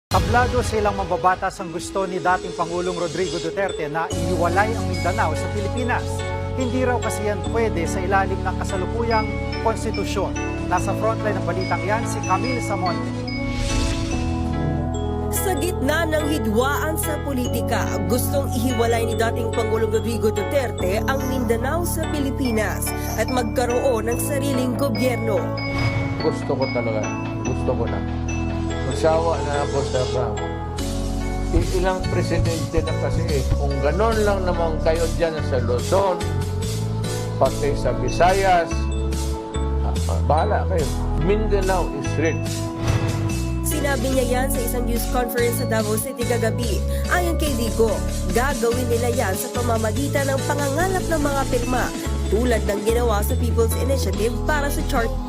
Tablado silang mababatas ang gusto ni dating Pangulong Rodrigo Duterte na ihiwalay ang Mindanao sa Pilipinas. Hindi raw kasi yan pwede sa ilalim ng kasalukuyang konstitusyon. Nasa frontline ng balitang yan si Camille Samonte. Sa gitna ng hidwaan sa politika, gustong ihiwalay ni dating Pangulong Rodrigo Duterte ang Mindanao sa Pilipinas at magkaroon ng sariling gobyerno. Gusto ko talaga. Gusto ko na. Magsawa na ako sa ilang presidente na kasi. Kung ganon lang naman kayo dyan sa Luzon, pati sa Visayas, bahala kayo. Mindanao is rich. Sinabi niya yan sa isang news conference sa Davao City kagabi. Ayon kay Digo, gagawin nila yan sa pamamagitan ng pangangalap ng mga pirma tulad ng ginawa sa People's Initiative para sa Chart